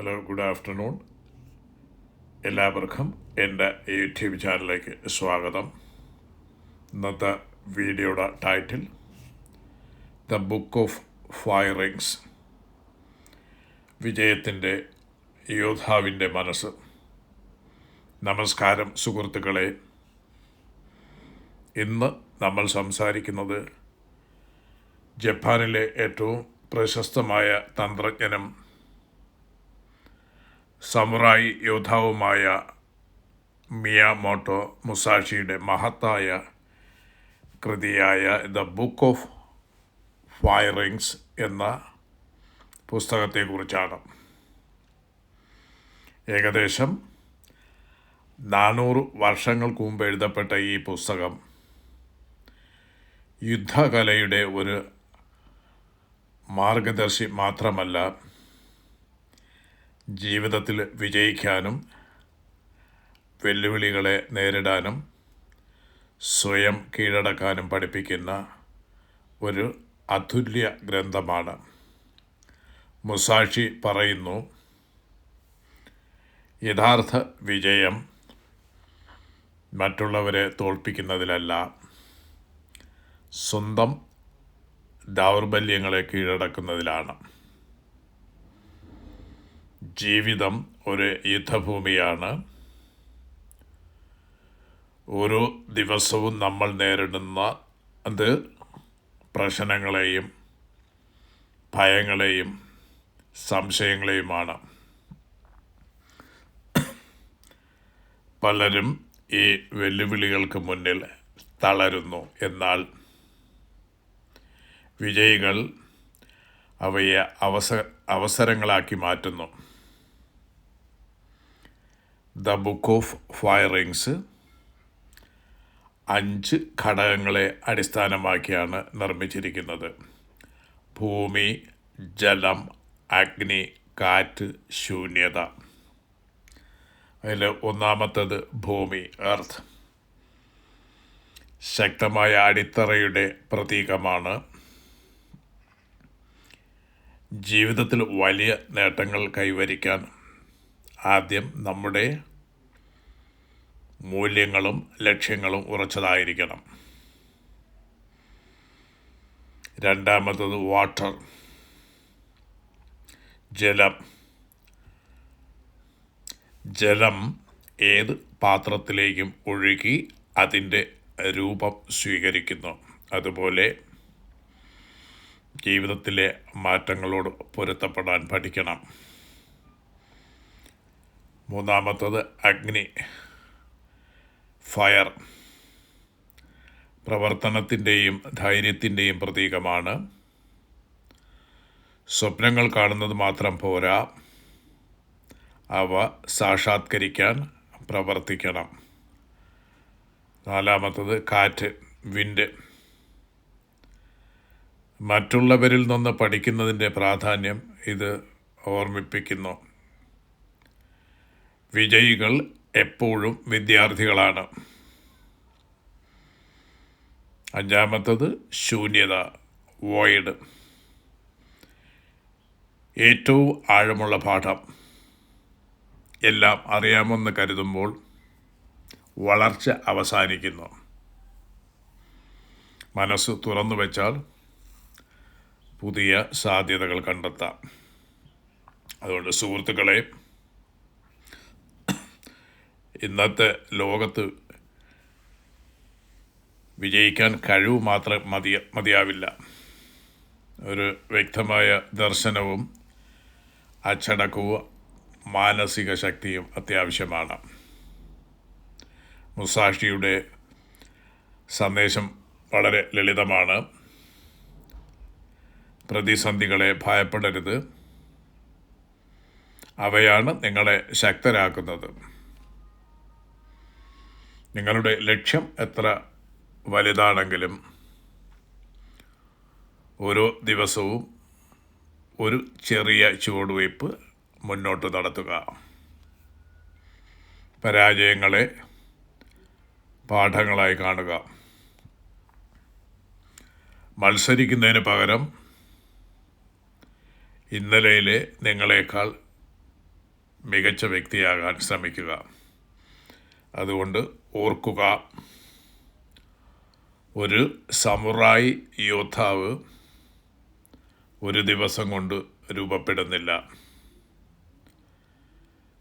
Hello, good afternoon. എല്ലാവർക്കും എൻ്റെ YouTube ചാനലിലേക്ക് സ്വാഗതം. ഇന്നത്തെ വീഡിയോയുടെ title the book of firings, വിജയത്തിൻ്റെ യോദ്ധാവിൻ്റെ മനസ്സ്. നമസ്കാരം സുഹൃത്തുക്കളെ. ഇന്ന് നമ്മൾ സംസാരിക്കുന്നത് ജപ്പാനിലെ ഏറ്റവും പ്രശസ്തമായ തന്ത്രജ്ഞനും സമുറായി യോദ്ധാവുമായ മിയാമോട്ടോ മുസാഷിയുടെ മഹത്തായ കൃതിയായ ദ ബുക്ക് ഓഫ് ഫയറിങ്സ് എന്ന പുസ്തകത്തെക്കുറിച്ചാണ്. ഏകദേശം 400 വർഷങ്ങൾക്ക് മുമ്പ് എഴുതപ്പെട്ട ഈ പുസ്തകം യുദ്ധകലയുടെ ഒരു മാർഗദർശി മാത്രമല്ല, ജീവിതത്തിൽ വിജയിക്കാനും വെല്ലുവിളികളെ നേരിടാനും സ്വയം കീഴടക്കാനും പഠിപ്പിക്കുന്ന ഒരു അതുല്യ ഗ്രന്ഥമാണ്. മുസാഷി പറയുന്നു, യഥാർത്ഥ വിജയം മറ്റുള്ളവരെ തോൽപ്പിക്കുന്നതിലല്ല, സ്വന്തം ദൗർബല്യങ്ങളെ കീഴടക്കുന്നതിലാണ്. ജീവിതം ഒരു യുദ്ധഭൂമിയാണ്. ഓരോ ദിവസവും നമ്മൾ നേരിടുന്ന പ്രശ്നങ്ങളെയും ഭയങ്ങളെയും സംശയങ്ങളെയുമാണ്. പലരും ഈ വെല്ലുവിളികൾക്ക് മുന്നിൽ തളരുന്നു. എന്നാൽ വിജയികൾ അവയെ അവസരങ്ങളാക്കി മാറ്റുന്നു. ദ ബുക്ക് ഓഫ് ഫയറിങ്സ് 5 ഘടകങ്ങളെ അടിസ്ഥാനമാക്കിയാണ് നിർമ്മിച്ചിരിക്കുന്നത്. ഭൂമി, ജലം, അഗ്നി, കാറ്റ്, ശൂന്യത. അതിൽ ഒന്നാമത്തേത് ഭൂമി, എർത്ത്. ശക്തമായ അടിത്തറയുടെ പ്രതീകമാണ്. ജീവിതത്തിൽ വലിയ നേട്ടങ്ങൾ കൈവരിക്കാൻ ആദ്യം നമ്മുടെ മൂല്യങ്ങളും ലക്ഷ്യങ്ങളും ഉറച്ചതായിരിക്കണം. രണ്ടാമത്തത് വാട്ടർ, ജലം. ജലം ഏത് പാത്രത്തിലേക്കും ഒഴുകി അതിൻ്റെ രൂപം സ്വീകരിക്കുന്നു. അതുപോലെ ജീവിതത്തിലെ മാറ്റങ്ങളോട് പൊരുത്തപ്പെടാൻ പഠിക്കണം. മൂന്നാമത്തത് അഗ്നി, ഫയർ. പ്രവർത്തനത്തിൻ്റെയും ധൈര്യത്തിൻ്റെയും പ്രതീകമാണ്. സ്വപ്നങ്ങൾ കാണുന്നത് മാത്രം പോരാ, അവ സാക്ഷാത്കരിക്കാൻ പ്രവർത്തിക്കണം. നാലാമത്തത് കാറ്റ്, വിൻഡ്. മറ്റുള്ളവരിൽ നിന്ന് പഠിക്കുന്നതിൻ്റെ പ്രാധാന്യം ഇത് ഓർമ്മിപ്പിക്കുന്നു. വിജയികൾ എപ്പോഴും വിദ്യാർത്ഥികളാണ്. അഞ്ചാമത്തത് ശൂന്യത, വോയിഡ്. ഏറ്റവും ആഴമുള്ള പാഠം. എല്ലാം അറിയാമെന്ന് കരുതുമ്പോൾ വളർച്ച അവസാനിക്കുന്നു. മനസ്സ് തുറന്നു വെച്ചാൽ പുതിയ സാധ്യതകൾ കണ്ടെത്താം. അതുകൊണ്ട് സുഹൃത്തുക്കളെ, ഇന്നത്തെ ലോകത്ത് വിജയിക്കാൻ കഴിവ് മാത്രം മതിയാവില്ല. ഒരു വ്യക്തമായ ദർശനവും അച്ചടക്കവും മാനസിക ശക്തിയും അത്യാവശ്യമാണ്. മുസാഷിയുടെ സന്ദേശം വളരെ ലളിതമാണ്. പ്രതിസന്ധികളെ ഭയപ്പെടരുത്, അവയാണ് നിങ്ങളെ ശക്തരാക്കുന്നത്. നിങ്ങളുടെ ലക്ഷ്യം എത്ര വലുതാണെങ്കിലും ഓരോ ദിവസവും ഒരു ചെറിയ ചുവടുവയ്പ് മുന്നോട്ട് നടത്തുക. പരാജയങ്ങളെ പാഠങ്ങളായി കാണുക. മത്സരിക്കുന്നതിന് പകരം ഇന്നലെയിലെ നിങ്ങളെക്കാൾ മികച്ച വ്യക്തിയാകാൻ ശ്രമിക്കുക. അതുകൊണ്ട് ഓർക്കുക, ഒരു സമുറായി യോദ്ധാവ് ഒരു ദിവസം കൊണ്ട് രൂപപ്പെടുന്നില്ല.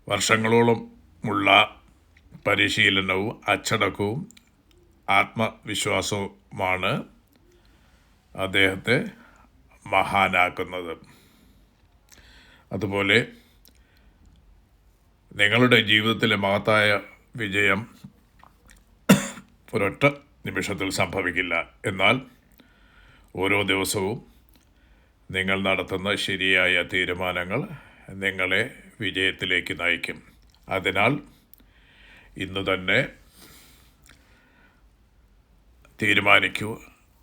വർഷങ്ങളോളമുള്ള പരിശീലനവും അച്ചടക്കവും ആത്മവിശ്വാസവുമാണ് അദ്ദേഹത്തെ മഹാനാക്കുന്നത്. അതുപോലെ നിങ്ങളുടെ ജീവിതത്തിലെ മഹത്തായ വിജയം ഒരൊറ്റ നിമിഷത്തിൽ സംഭവിക്കില്ല. എന്നാൽ ഓരോ ദിവസവും നിങ്ങൾ നടത്തുന്ന ശരിയായ തീരുമാനങ്ങൾ നിങ്ങളെ വിജയത്തിലേക്ക് നയിക്കും. അതിനാൽ ഇന്ന് തന്നെ തീരുമാനിക്കൂ.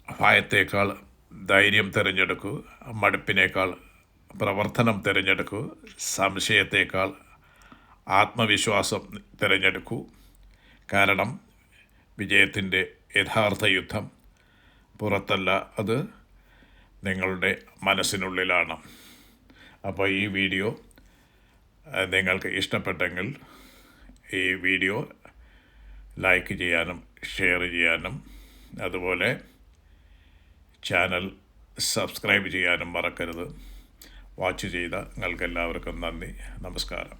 ഭയത്തേക്കാൾ ധൈര്യം തിരഞ്ഞെടുക്കൂ. മടുപ്പിനേക്കാൾ പ്രവർത്തനം തിരഞ്ഞെടുക്കൂ. സംശയത്തേക്കാൾ ആത്മവിശ്വാസം തിരഞ്ഞെടുക്കൂ. കാരണം വിജയത്തിൻ്റെ യഥാർത്ഥ യുദ്ധം പുറത്തല്ല, അത് നിങ്ങളുടെ മനസ്സിനുള്ളിലാണ്. അപ്പോൾ ഈ വീഡിയോ നിങ്ങൾക്ക് ഇഷ്ടപ്പെട്ടെങ്കിൽ ഈ വീഡിയോ ലൈക്ക് ചെയ്യാനും ഷെയർ ചെയ്യാനും അതുപോലെ ചാനൽ സബ്സ്ക്രൈബ് ചെയ്യാനും മറക്കരുത്. വാച്ച് ചെയ്ത നിങ്ങൾക്കെല്ലാവർക്കും നന്ദി. നമസ്കാരം.